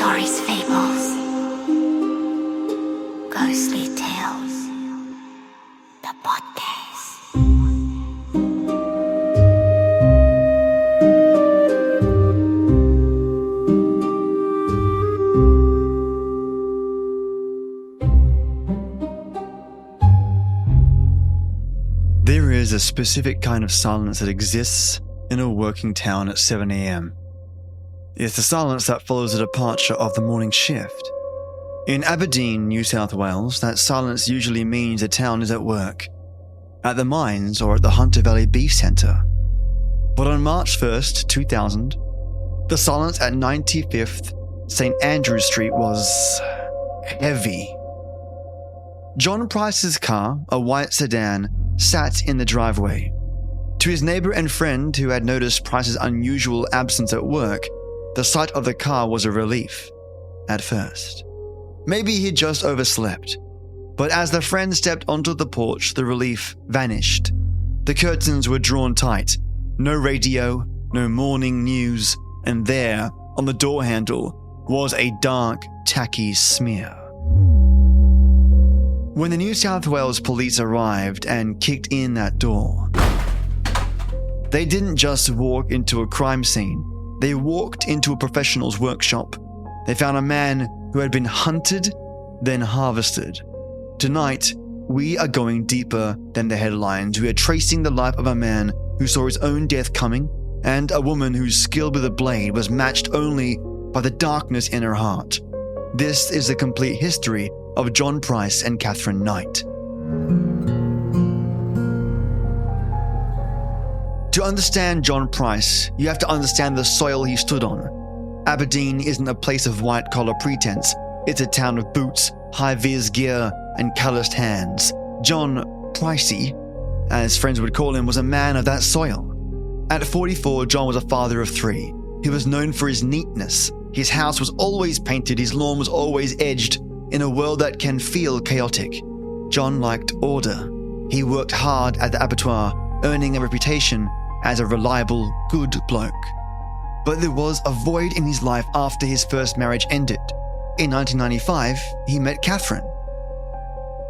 Stories Fables Ghostly Tales, the podcast. There is a specific kind of silence that exists in a working town at 7 a.m. It's the silence that follows the departure of the morning shift. In Aberdeen, New South Wales, that silence usually means the town is at work, at the mines or at the Hunter Valley Beef Centre. But on March 1st, 2000, the silence at 95th St Andrew Street was heavy. John Price's car, a white sedan, sat in the driveway. To his neighbour and friend who had noticed Price's unusual absence at work, the sight of the car was a relief, at first. Maybe he'd just overslept. But as the friend stepped onto the porch, the relief vanished. The curtains were drawn tight. No radio, no morning news, and there, on the door handle, was a dark, tacky smear. When the New South Wales police arrived and kicked in that door, they didn't just walk into a crime scene. They walked into a professional's workshop. They found a man who had been hunted, then harvested. Tonight, we are going deeper than the headlines. We are tracing the life of a man who saw his own death coming, and a woman whose skill with a blade was matched only by the darkness in her heart. This is the complete history of John Price and Katherine Knight. To understand John Price, you have to understand the soil he stood on. Aberdeen isn't a place of white-collar pretense. It's a town of boots, high-vis gear, and calloused hands. John Pricey, as friends would call him, was a man of that soil. At 44, John was a father of 3. He was known for his neatness. His house was always painted, his lawn was always edged. In a world that can feel chaotic, John liked order. He worked hard at the abattoir, earning a reputation as a reliable, good bloke. But there was a void in his life after his first marriage ended. In 1995, he met Katherine.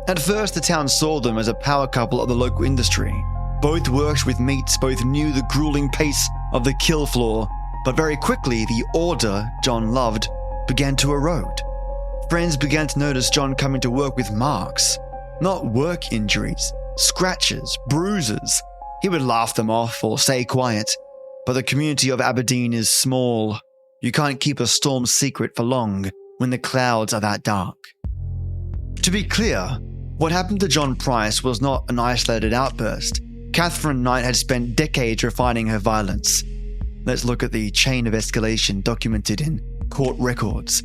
At first, the town saw them as a power couple of the local industry. Both worked with meats, both knew the grueling pace of the kill floor, but very quickly the order John loved began to erode. Friends began to notice John coming to work with marks, not work injuries, scratches, bruises. He would laugh them off or stay quiet, but the community of Aberdeen is small. You can't keep a storm secret for long when the clouds are that dark. To be clear, what happened to John Price was not an isolated outburst. Katherine Knight had spent decades refining her violence. Let's look at the chain of escalation documented in court records.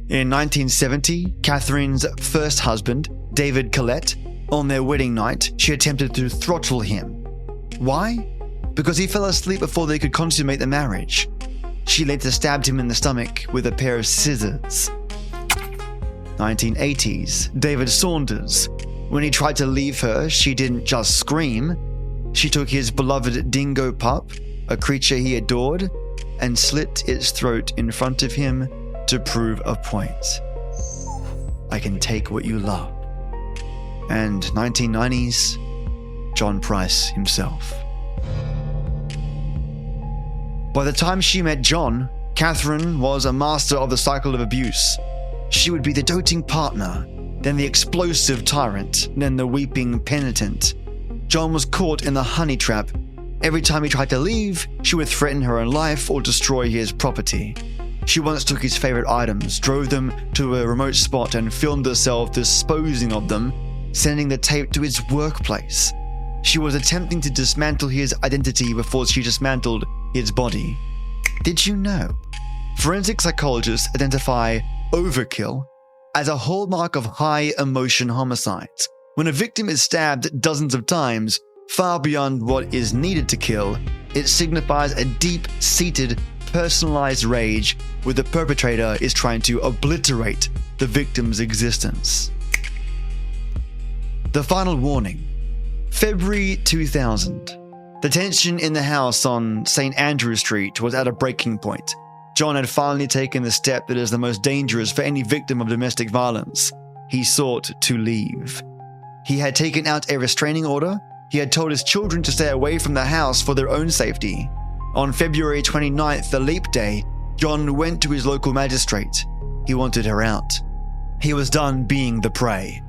In 1970, Katherine's first husband, David Collette, on their wedding night, she attempted to throttle him. Why? Because he fell asleep before they could consummate the marriage. She later stabbed him in the stomach with a pair of scissors. 1980s, David Saunders. When he tried to leave her, she didn't just scream. She took his beloved dingo pup, a creature he adored, and slit its throat in front of him to prove a point. I can take what you love. And 1990s, John Price himself. By the time she met John, Katherine was a master of the cycle of abuse. She would be the doting partner, then the explosive tyrant, then the weeping penitent. John was caught in the honey trap. Every time he tried to leave, she would threaten her own life or destroy his property. She once took his favorite items, drove them to a remote spot and filmed herself disposing of them, sending the tape to his workplace. She was attempting to dismantle his identity before she dismantled his body. Did you know? Forensic psychologists identify overkill as a hallmark of high-emotion homicides. When a victim is stabbed dozens of times, far beyond what is needed to kill, it signifies a deep-seated, personalized rage where the perpetrator is trying to obliterate the victim's existence. The final warning. February 2000. The tension in the house on St Andrew Street was at a breaking point. John had finally taken the step that is the most dangerous for any victim of domestic violence. He sought to leave. He had taken out a restraining order. He had told his children to stay away from the house for their own safety. On February 29th, the leap day, John went to his local magistrate. He wanted her out. He was done being the prey.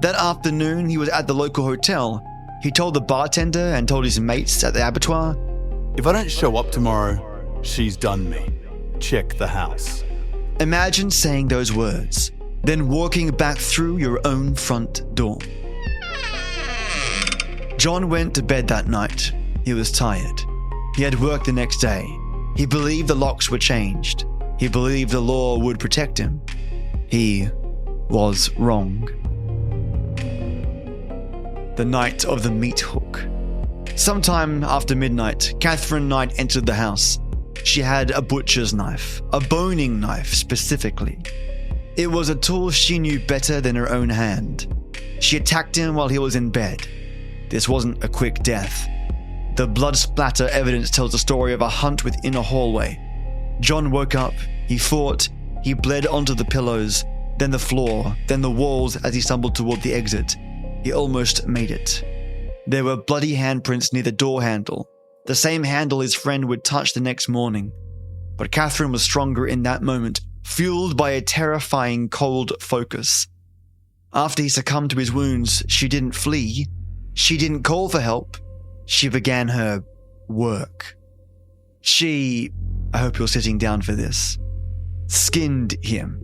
That afternoon, he was at the local hotel. He told the bartender and told his mates at the abattoir, "If I don't show up tomorrow, she's done me. Check the house." Imagine saying those words, then walking back through your own front door. John went to bed that night. He was tired. He had work the next day. He believed the locks were changed. He believed the law would protect him. He was wrong. The night of the meat hook. Sometime after midnight, Katherine Knight entered the house. She had a butcher's knife, a boning knife specifically. It was a tool she knew better than her own hand. She attacked him while he was in bed. This wasn't a quick death. The blood splatter evidence tells the story of a hunt within a hallway. John woke up, he fought, he bled onto the pillows, then the floor, then the walls as he stumbled toward the exit. He almost made it. There were bloody handprints near the door handle, the same handle his friend would touch the next morning. But Katherine was stronger in that moment, fueled by a terrifying cold focus. After he succumbed to his wounds, she didn't flee. She didn't call for help. She began her work. I hope you're sitting down for this, skinned him.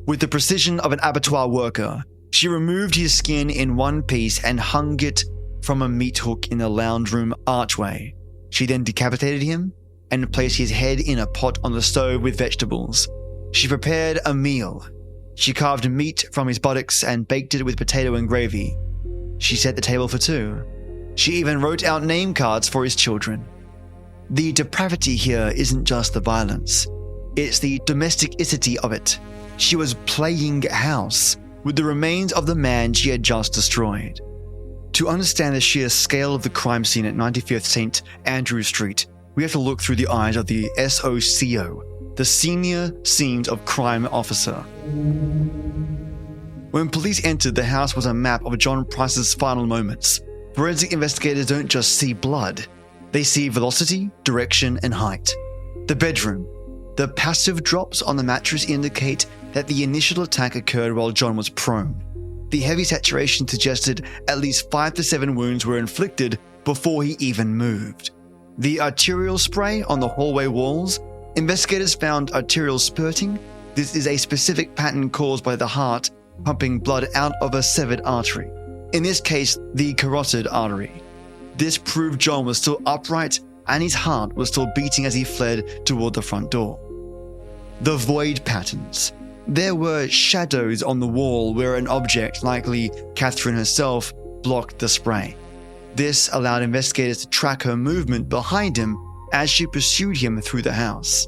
With the precision of an abattoir worker, she removed his skin in one piece and hung it from a meat hook in the lounge room archway. She then decapitated him and placed his head in a pot on the stove with vegetables. She prepared a meal. She carved meat from his buttocks and baked it with potato and gravy. She set the table for two. She even wrote out name cards for his children. The depravity here isn't just the violence. It's the domesticity of it. She was playing house with the remains of the man she had just destroyed. To understand the sheer scale of the crime scene at 95th St. Andrew Street, we have to look through the eyes of the SOCO, the Senior Scenes of Crime Officer. When police entered, the house was a map of John Price's final moments. Forensic investigators don't just see blood. They see velocity, direction, and height. The bedroom. The passive drops on the mattress indicate that the initial attack occurred while John was prone. The heavy saturation suggested at least 5 to 7 wounds were inflicted before he even moved. The arterial spray on the hallway walls. Investigators found arterial spurting. This is a specific pattern caused by the heart pumping blood out of a severed artery. In this case, the carotid artery. This proved John was still upright and his heart was still beating as he fled toward the front door. The void patterns. There were shadows on the wall where an object, likely Katherine herself, blocked the spray. This allowed investigators to track her movement behind him as she pursued him through the house.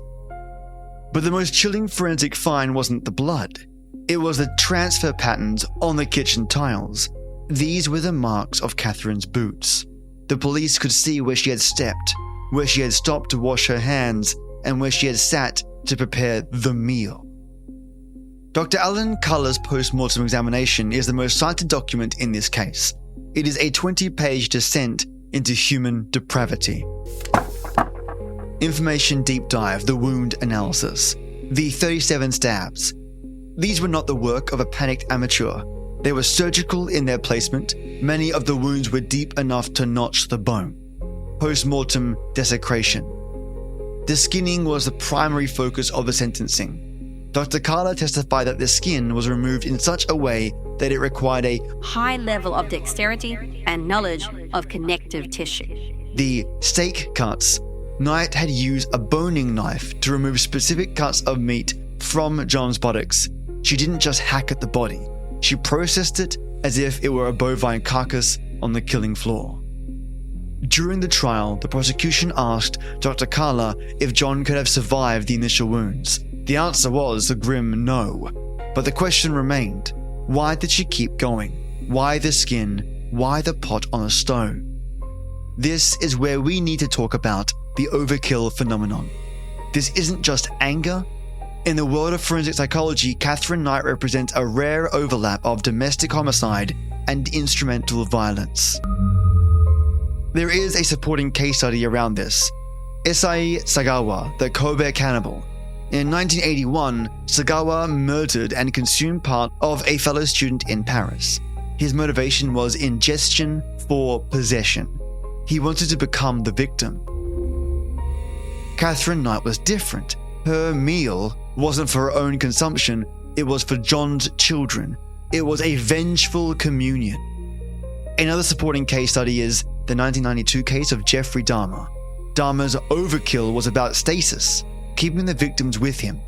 But the most chilling forensic find wasn't the blood. It was the transfer patterns on the kitchen tiles. These were the marks of Katherine's boots. The police could see where she had stepped, where she had stopped to wash her hands, and where she had sat to prepare the meal. Dr. Alan Culler's post-mortem examination is the most cited document in this case. It is a 20-page descent into human depravity. Information deep dive, the wound analysis, the 37 stabs. These were not the work of a panicked amateur. They were surgical in their placement. Many of the wounds were deep enough to notch the bone. Post-mortem desecration. The skinning was the primary focus of the sentencing. Dr. Carla testified that the skin was removed in such a way that it required a high level of dexterity and knowledge of connective tissue. The steak cuts. Knight had used a boning knife to remove specific cuts of meat from John's buttocks. She didn't just hack at the body. She processed it as if it were a bovine carcass on the killing floor. During the trial, the prosecution asked Dr. Carla if John could have survived the initial wounds. The answer was a grim no. But the question remained, why did she keep going? Why the skin? Why the pot on a stone? This is where we need to talk about the overkill phenomenon. this isn't just anger. In the world of forensic psychology, Katherine Knight represents a rare overlap of domestic homicide and instrumental violence. There is a supporting case study around this. Issei Sagawa, the Kobe cannibal. In 1981, Sagawa murdered and consumed part of a fellow student in Paris. His motivation was ingestion for possession. He wanted to become the victim. Katherine Knight was different. Her meal wasn't for her own consumption, it was for John's children. It was a vengeful communion. Another supporting case study is the 1992 case of Jeffrey Dahmer. Dahmer's overkill was about stasis, keeping the victims with him.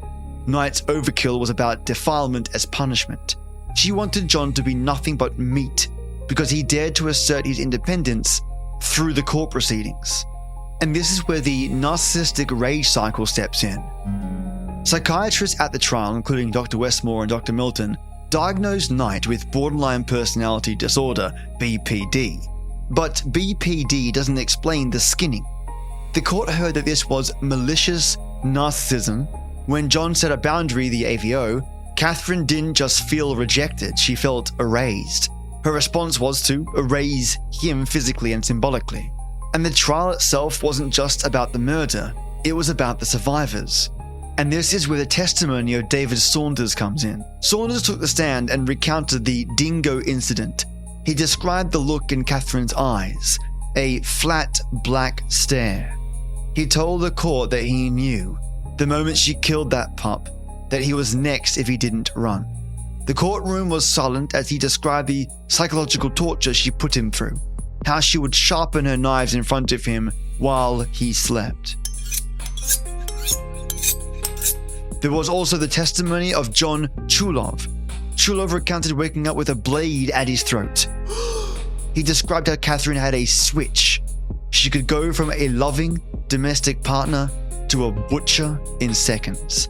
Knight's overkill was about defilement as punishment. She wanted John to be nothing but meat because he dared to assert his independence through the court proceedings. And this is where the narcissistic rage cycle steps in. Psychiatrists at the trial, including Dr. Westmore and Dr. Milton, diagnosed Knight with borderline personality disorder, BPD. But BPD doesn't explain the skinning. The court heard that this was malicious narcissism. When John set a boundary, the AVO, Katherine didn't just feel rejected, she felt erased. Her response was to erase him physically and symbolically. And the trial itself wasn't just about the murder, it was about the survivors. And this is where the testimony of David Saunders comes in. Saunders took the stand and recounted the dingo incident. He described the look in Katherine's eyes, a flat black stare. He told the court that he knew, the moment she killed that pup, that he was next if he didn't run. The courtroom was silent as he described the psychological torture she put him through, how she would sharpen her knives in front of him while he slept. There was also the testimony of John Chulov. Chulov recounted waking up with a blade at his throat. He described how Katherine had a switch. She could go from a loving, domestic partner to a butcher in seconds.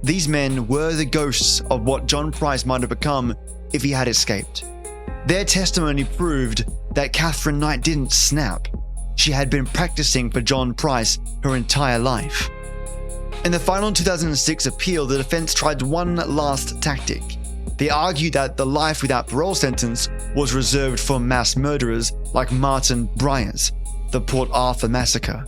These men were the ghosts of what John Price might have become if he had escaped. Their testimony proved that Katherine Knight didn't snap. She had been practicing for John Price her entire life. In the final 2006 appeal, the defense tried one last tactic. They argued that the life without parole sentence was reserved for mass murderers like Martin Bryant, the Port Arthur massacre.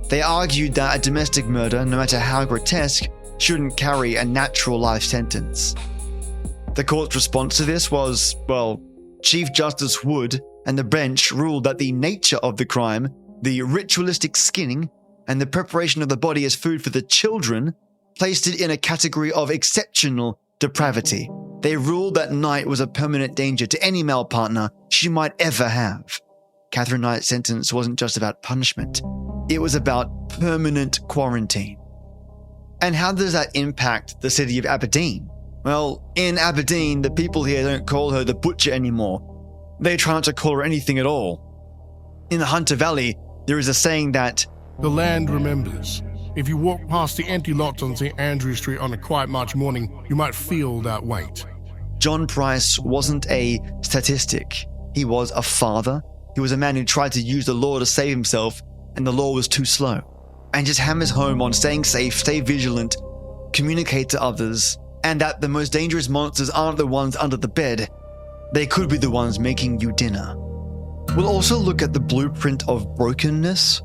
They argued that a domestic murder, no matter how grotesque, shouldn't carry a natural life sentence. The court's response to this was, well, Chief Justice Wood and the bench ruled that the nature of the crime, the ritualistic skinning, and the preparation of the body as food for the children placed it in a category of exceptional depravity. They ruled that Knight was a permanent danger to any male partner she might ever have. Katherine Knight's sentence wasn't just about punishment. It was about permanent quarantine. And how does that impact the city of Aberdeen? Well, in Aberdeen, the people here don't call her the Butcher anymore. They try not to call her anything at all. In the Hunter Valley, there is a saying that the land remembers. If you walk past the empty lots on St. Andrew Street on a quiet March morning, you might feel that weight. John Price wasn't a statistic. He was a father. He was a man who tried to use the law to save himself, and the law was too slow. And just hammers home on staying safe, stay vigilant, communicate to others, and that the most dangerous monsters aren't the ones under the bed. They could be the ones making you dinner. We'll also look at the blueprint of brokenness.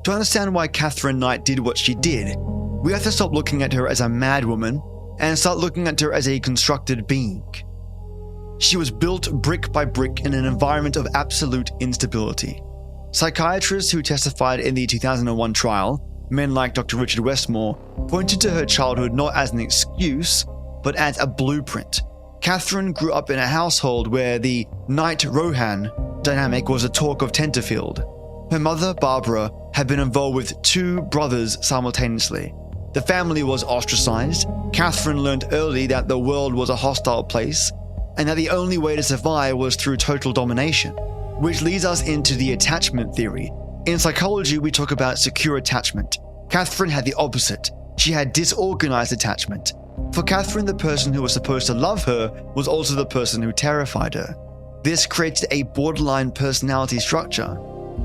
To understand why Katherine Knight did what she did, we have to stop looking at her as a madwoman and start looking at her as a constructed being. She was built brick by brick in an environment of absolute instability. Psychiatrists who testified in the 2001 trial, men like Dr. Richard Westmore, pointed to her childhood not as an excuse, but as a blueprint. Katherine grew up in a household where the Knight-Rohan dynamic was a talk of Tenterfield. Her mother, Barbara, had been involved with two brothers simultaneously. The family was ostracized. Katherine learned early that the world was a hostile place, and that the only way to survive was through total domination, which leads us into the attachment theory. In psychology, we talk about secure attachment. Katherine had the opposite. She had disorganized attachment. For Katherine, the person who was supposed to love her was also the person who terrified her. This created a borderline personality structure.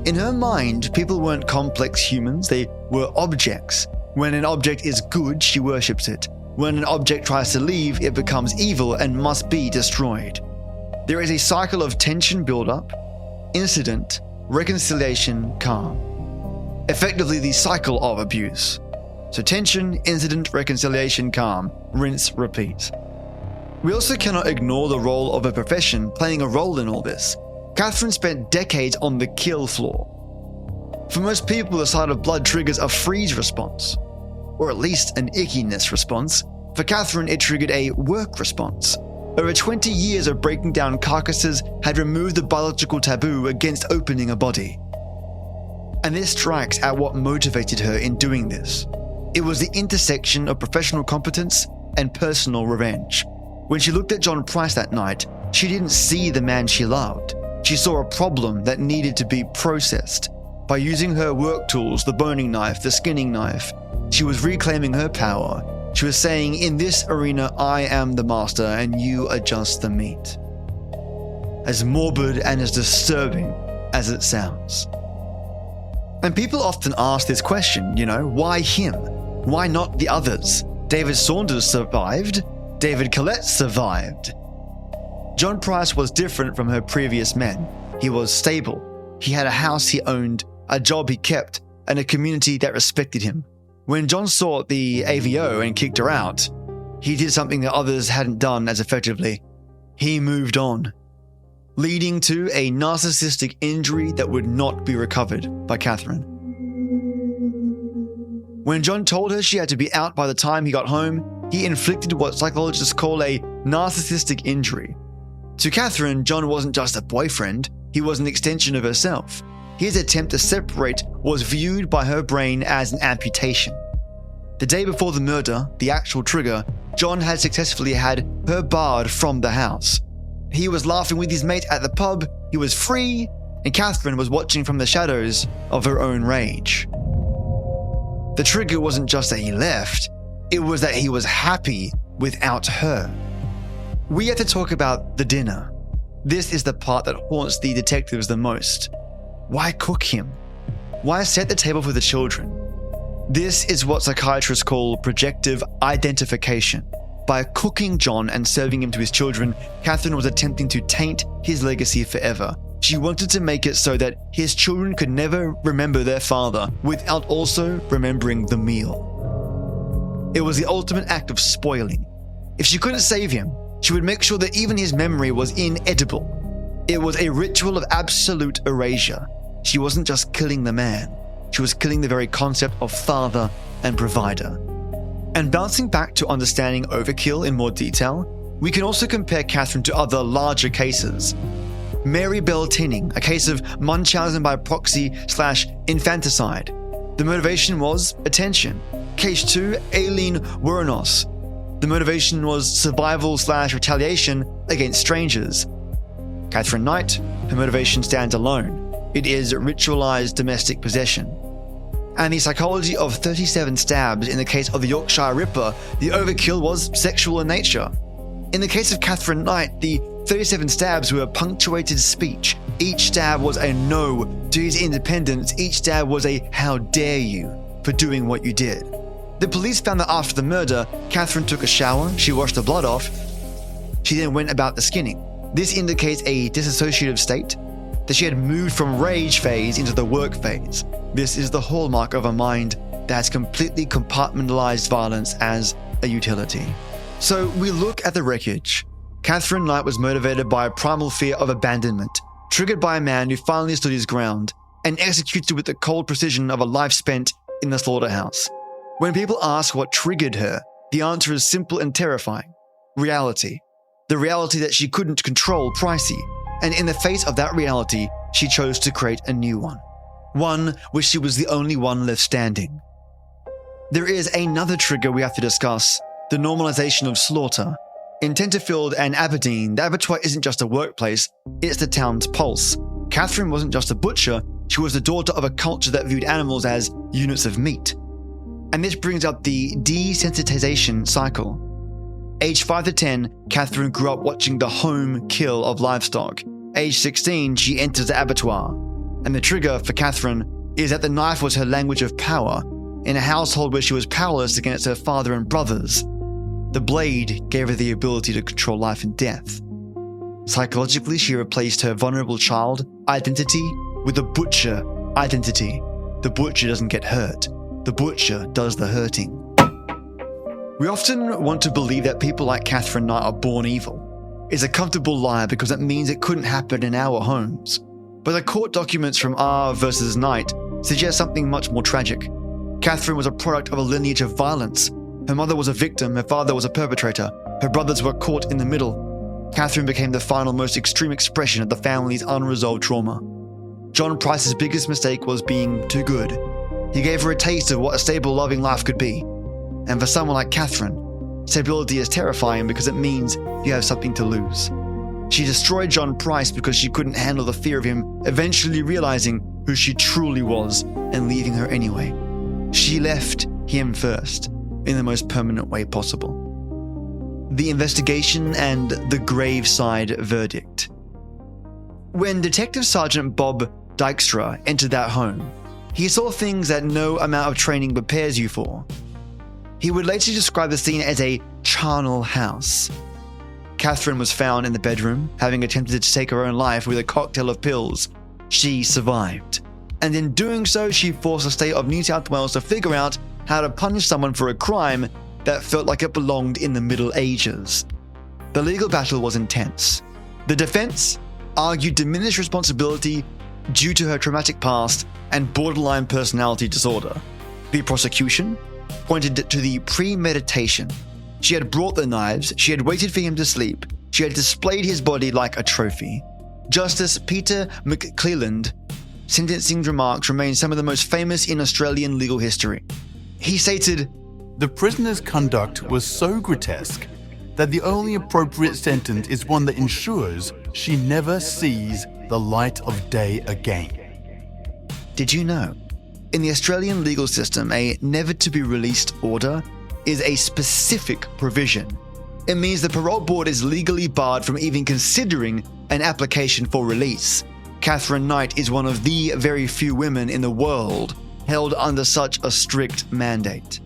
In her mind, people weren't complex humans, they were objects, When an object is good, she worships it. When an object tries to leave, it becomes evil and must be destroyed. There is a cycle of tension build-up, incident, reconciliation, calm. Effectively the cycle of abuse. So tension, incident, reconciliation, calm, rinse, repeat. We also cannot ignore the role of a profession playing a role in all this. Katherine spent decades on the kill floor. For most people, the sight of blood triggers a freeze response, or at least an ickiness response. For Katherine, it triggered a work response. Over 20 years of breaking down carcasses had removed the biological taboo against opening a body. And this strikes at what motivated her in doing this. It was the intersection of professional competence and personal revenge. When she looked at John Price that night, she didn't see the man she loved. She saw a problem that needed to be processed. By using her work tools, the boning knife, the skinning knife, she was reclaiming her power. She was saying, in this arena, I am the master and you are just the meat. As morbid and as disturbing as it sounds. And people often ask this question, why him? Why not the others? David Saunders survived. David Collette survived. John Price was different from her previous men. He was stable. He had a house he owned, a job he kept, and a community that respected him. When John sought the AVO and kicked her out, he did something that others hadn't done as effectively. He moved on, leading to a narcissistic injury that would not be recovered by Katherine. When John told her she had to be out by the time he got home, he inflicted what psychologists call a narcissistic injury. To Katherine, John wasn't just a boyfriend, he was an extension of herself. His attempt to separate was viewed by her brain as an amputation. The day before the murder, the actual trigger, John had successfully had her barred from the house. He was laughing with his mate at the pub, he was free, and Katherine was watching from the shadows of her own rage. The trigger wasn't just that he left, it was that he was happy without her. We have to talk about the dinner. This is the part that haunts the detectives the most. Why cook him? Why set the table for the children? This is what psychiatrists call projective identification. By cooking John and serving him to his children, Katherine was attempting to taint his legacy forever. She wanted to make it so that his children could never remember their father without also remembering the meal. It was the ultimate act of spoiling. If she couldn't save him, she would make sure that even his memory was inedible. It was a ritual of absolute erasure. She wasn't just killing the man, she was killing the very concept of father and provider. And bouncing back to understanding overkill in more detail, we can also compare Katherine to other larger cases. Mary Bell Tinning, a case of Munchausen by proxy / infanticide. The motivation was attention. Case 2, Aileen Wuornos. The motivation was survival / retaliation against strangers. Katherine Knight, her motivation stands alone. It is ritualized domestic possession. And the psychology of 37 stabs in the case of the Yorkshire Ripper, the overkill was sexual in nature. In the case of Katherine Knight, the 37 stabs were punctuated speech. Each stab was a no to his independence. Each stab was a how dare you for doing what you did. The police found that after the murder, Katherine took a shower, she washed the blood off, she then went about the skinning. This indicates a dissociative state, that she had moved from rage phase into the work phase. This is the hallmark of a mind that has completely compartmentalized violence as a utility. So we look at the wreckage. Katherine Knight was motivated by a primal fear of abandonment, triggered by a man who finally stood his ground, and executed with the cold precision of a life spent in the slaughterhouse. When people ask what triggered her, the answer is simple and terrifying. Reality. The reality that she couldn't control Pricey. And in the face of that reality, she chose to create a new one. One which she was the only one left standing. There is another trigger we have to discuss, the normalization of slaughter. In Tenterfield and Aberdeen, the abattoir isn't just a workplace, it's the town's pulse. Katherine wasn't just a butcher, she was the daughter of a culture that viewed animals as units of meat. And this brings up the desensitization cycle. Age 5 to 10, Katherine grew up watching the home kill of livestock. Age 16, she enters the abattoir. And the trigger for Katherine is that the knife was her language of power. in a household where she was powerless against her father and brothers. The blade gave her the ability to control life and death. Psychologically, she replaced her vulnerable child identity with a butcher identity. The butcher doesn't get hurt. The butcher does the hurting. We often want to believe that people like Katherine Knight are born evil. It's a comfortable lie because it means it couldn't happen in our homes. But the court documents from R versus Knight suggest something much more tragic. Katherine was a product of a lineage of violence. Her mother was a victim, her father was a perpetrator, her brothers were caught in the middle. Katherine became the final, most extreme expression of the family's unresolved trauma. John Price's biggest mistake was being too good. He gave her a taste of what a stable, loving life could be. And for someone like Katherine, stability is terrifying because it means you have something to lose. She destroyed John Price because she couldn't handle the fear of him eventually realizing who she truly was and leaving her anyway. She left him first, in the most permanent way possible. The investigation and the graveside verdict. When Detective Sergeant Bob Dykstra entered that home, he saw things that no amount of training prepares you for. He would later describe the scene as a charnel house. Katherine was found in the bedroom, having attempted to take her own life with a cocktail of pills. She survived. And in doing so, she forced the state of New South Wales to figure out how to punish someone for a crime that felt like it belonged in the Middle Ages. The legal battle was intense. The defense argued diminished responsibility due to her traumatic past and borderline personality disorder. The prosecution pointed to the premeditation. She had brought the knives, she had waited for him to sleep, she had displayed his body like a trophy. Justice Peter McClelland sentencing remarks remain some of the most famous in Australian legal history. He stated, The prisoner's conduct was so grotesque that the only appropriate sentence is one that ensures she never sees the light of day again. Did you know? In the Australian legal system, a never-to-be-released order is a specific provision. It means the parole board is legally barred from even considering an application for release. Katherine Knight is one of the very few women in the world held under such a strict mandate.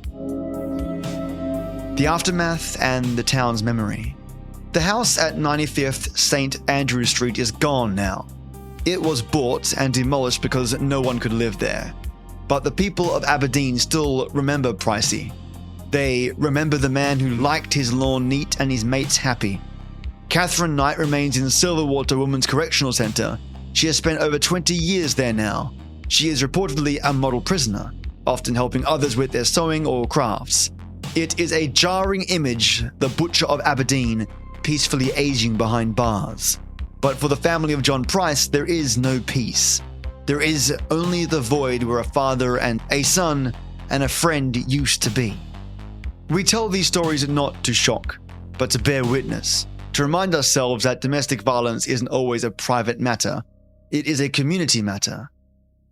The aftermath and the town's memory. The house at 95th St. Andrew Street is gone now. It was bought and demolished because no one could live there. But the people of Aberdeen still remember Pricey. They remember the man who liked his lawn neat and his mates happy. Katherine Knight remains in Silverwater Women's Correctional Centre. She has spent over 20 years there now. She is reportedly a model prisoner, often helping others with their sewing or crafts. It is a jarring image, the Butcher of Aberdeen, peacefully aging behind bars. But for the family of John Price, there is no peace. There is only the void where a father and a son and a friend used to be. We tell these stories not to shock, but to bear witness, to remind ourselves that domestic violence isn't always a private matter. It is a community matter.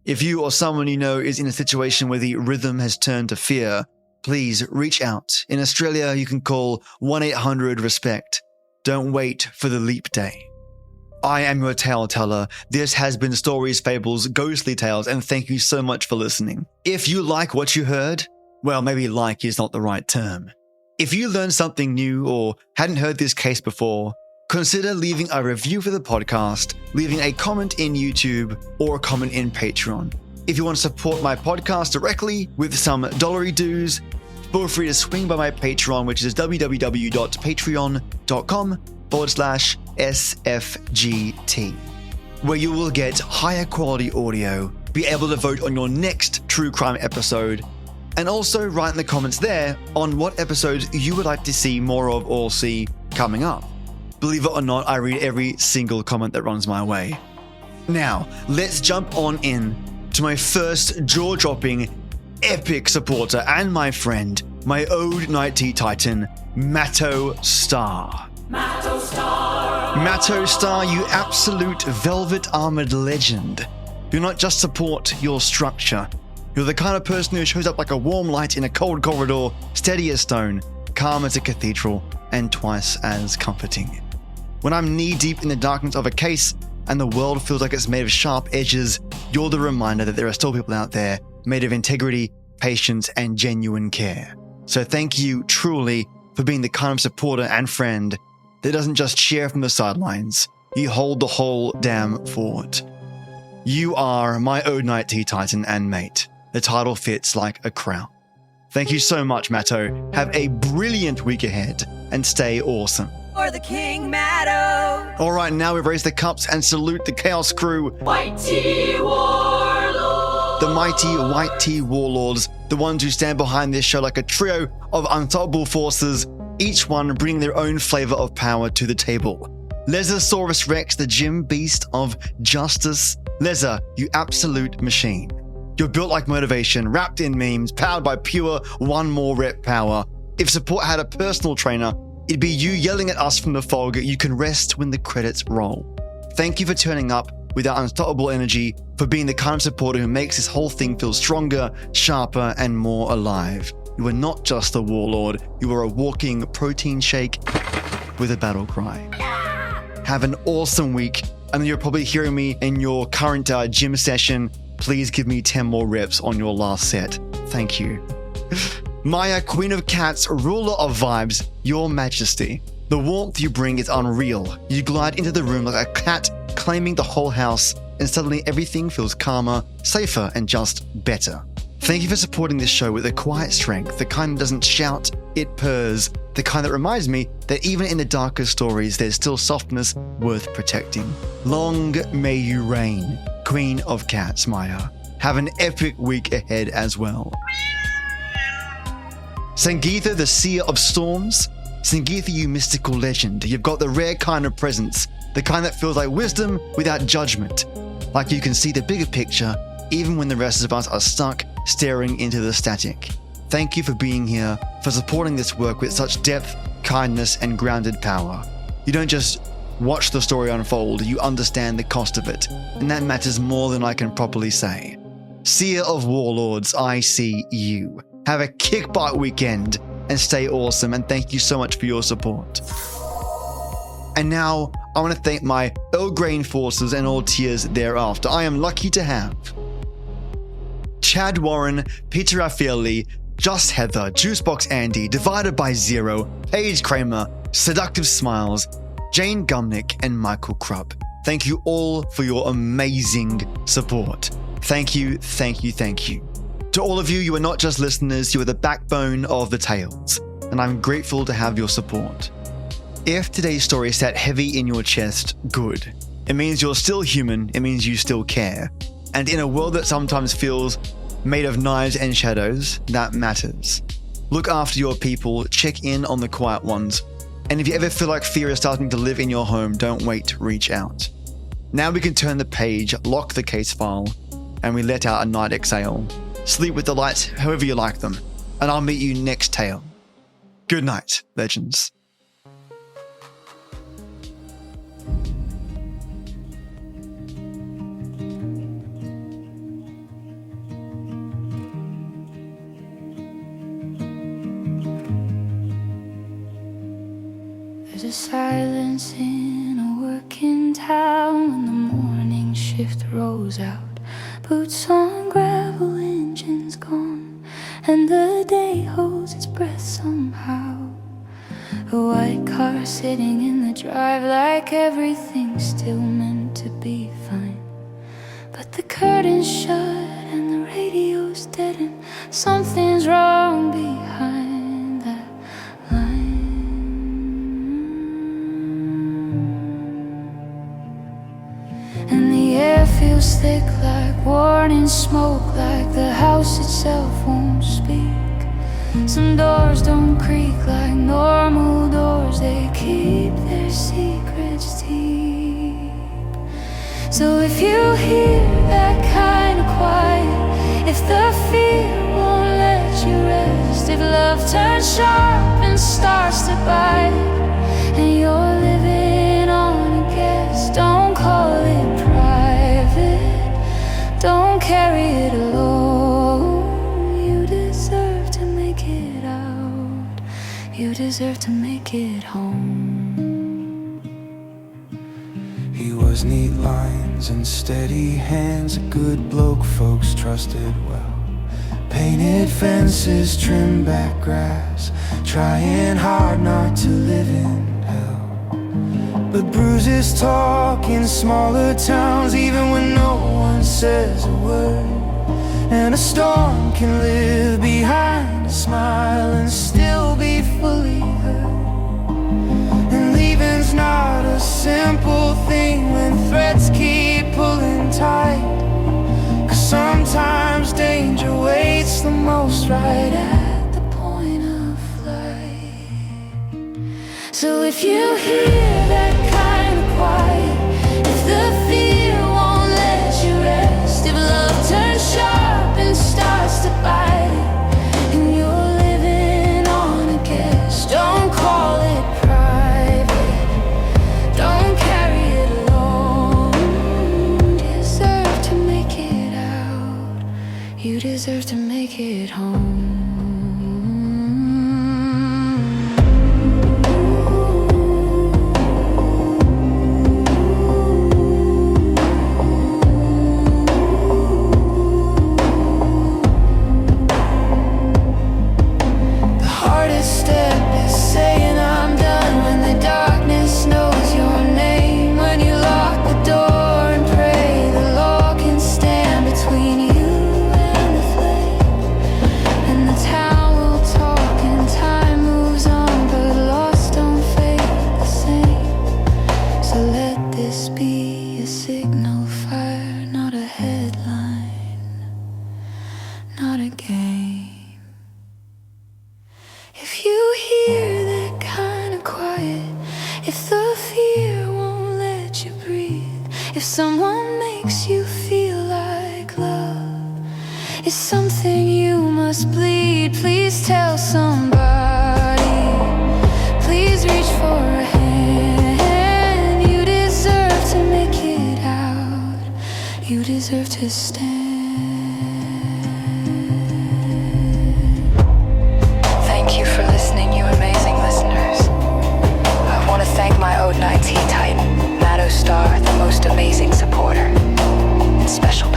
If you or someone you know is in a situation where the rhythm has turned to fear, please reach out. In Australia, you can call 1-800-RESPECT. Don't wait for the leap day. I am your tale teller. This has been Stories Fables Ghostly Tales, and thank you so much for listening. If you like what you heard, well, maybe like is not the right term. If you learned something new or hadn't heard this case before, consider leaving a review for the podcast, leaving a comment in YouTube, or a comment in Patreon. If you want to support my podcast directly with some dollary dues, feel free to swing by my Patreon, which is www.patreon.com/SFGT, where you will get higher quality audio, be able to vote on your next true crime episode, and also write in the comments there on what episodes you would like to see more of or see coming up. Believe it or not, I read every single comment that runs my way. Now, let's jump on in to my first jaw-dropping, epic supporter and my friend, my ode night tea titan, Matto Star. Matto Star, you absolute velvet-armored legend. You not just support your structure. You're the kind of person who shows up like a warm light in a cold corridor, steady as stone, calm as a cathedral, and twice as comforting. When I'm knee-deep in the darkness of a case and the world feels like it's made of sharp edges, you're the reminder that there are still people out there made of integrity, patience, and genuine care. So thank you truly for being the kind of supporter and friend that doesn't just cheer from the sidelines. You hold the whole damn fort. You are my Odinite Tea Titan and mate. The title fits like a crown. Thank you so much, Matto. Have a brilliant week ahead and stay awesome. For the King Matto. All right, now we've raised the cups and salute the Chaos Crew. White Tea Warlord. The mighty White Tea Warlords, the ones who stand behind this show like a trio of unstoppable forces, each one bringing their own flavor of power to the table. Lezosaurus Rex, the gym beast of justice. Leza, you absolute machine. You're built like motivation, wrapped in memes, powered by pure one more rep power. If support had a personal trainer, it'd be you yelling at us from the fog, you can rest when the credits roll. Thank you for turning up with our unstoppable energy, for being the kind of supporter who makes this whole thing feel stronger, sharper, and more alive. You are not just a warlord, you are a walking protein shake with a battle cry. Have an awesome week, and you're probably hearing me in your current gym session. Please give me 10 more reps on your last set. Thank you. Maya, Queen of Cats, ruler of vibes, your majesty. The warmth you bring is unreal. You glide into the room like a cat claiming the whole house, and suddenly everything feels calmer, safer, and just better. Thank you for supporting this show with a quiet strength, the kind that doesn't shout, it purrs, the kind that reminds me that even in the darkest stories, there's still softness worth protecting. Long may you reign, Queen of Cats, Maya. Have an epic week ahead as well. Sangeetha, the Seer of Storms. Sangeetha, you mystical legend. You've got the rare kind of presence, the kind that feels like wisdom without judgment. Like you can see the bigger picture, even when the rest of us are stuck staring into the static. Thank you for being here, for supporting this work with such depth, kindness, and grounded power. You don't just watch the story unfold, you understand the cost of it, and that matters more than I can properly say. Seer of Warlords, I see you. Have a kick-butt weekend, and stay awesome, and thank you so much for your support. And now, I want to thank my Earl Grey enforcers and all tiers thereafter. I am lucky to have Chad Warren, Peter Raffaelli, Just Heather, Juicebox Andy, Divided by Zero, Paige Kramer, Seductive Smiles, Jane Gumnick, and Michael Krupp. Thank you all for your amazing support. Thank you, thank you, thank you. To all of you, you are not just listeners, you are the backbone of the tales, and I'm grateful to have your support. If today's story sat heavy in your chest, good. It means you're still human, it means you still care. And in a world that sometimes feels made of knives and shadows, that matters. Look after your people, check in on the quiet ones, and if you ever feel like fear is starting to live in your home, don't wait to reach out. Now we can turn the page, lock the case file, and we let out a night exhale. Sleep with the lights however you like them, and I'll meet you next tale. Good night, legends. There's a silence in a working town when the morning shift rolls out. Boots on gravel, engines gone, and the day holds its breath somehow. A white car sitting in the drive like everything's still meant to be fine. But the curtain's shut and the radio's dead, and something's wrong behind that line. And the air feels thick like warning smoke, like the house itself won't speak. Some doors don't creak like normal doors, they keep their secrets deep. So if you hear that kind of quiet, if the fear won't let you rest, if love turns sharp and starts to bite, and you're living on a guess, don't call it private, don't carry it alone. You deserve to make it out, you deserve to make it home. He was neat lines and steady hands, a good bloke folks trusted well. Painted fences, trim back grass, trying hard not to live in hell. But bruises talk in smaller towns, even when no one says a word. And a storm can live behind a smile and still be fully heard. And leaving's not a simple thing when threads keep pulling tight. 'Cause sometimes danger waits the most right at the point of flight. So if you hear that kind of quiet, if the fear won't let you rest, if love turns sharp and starts to bite, and you're living on a guess, don't call it private, don't carry it alone. You deserve to make it out, you deserve to make it home. If someone makes you feel like love is something you must bleed, please tell somebody. Please reach for a hand. You deserve to make it out. You deserve to stand. Thank you for listening, you amazing listeners. I want to thank my Ode Night Tea Titan, Star, the most amazing supporter. And special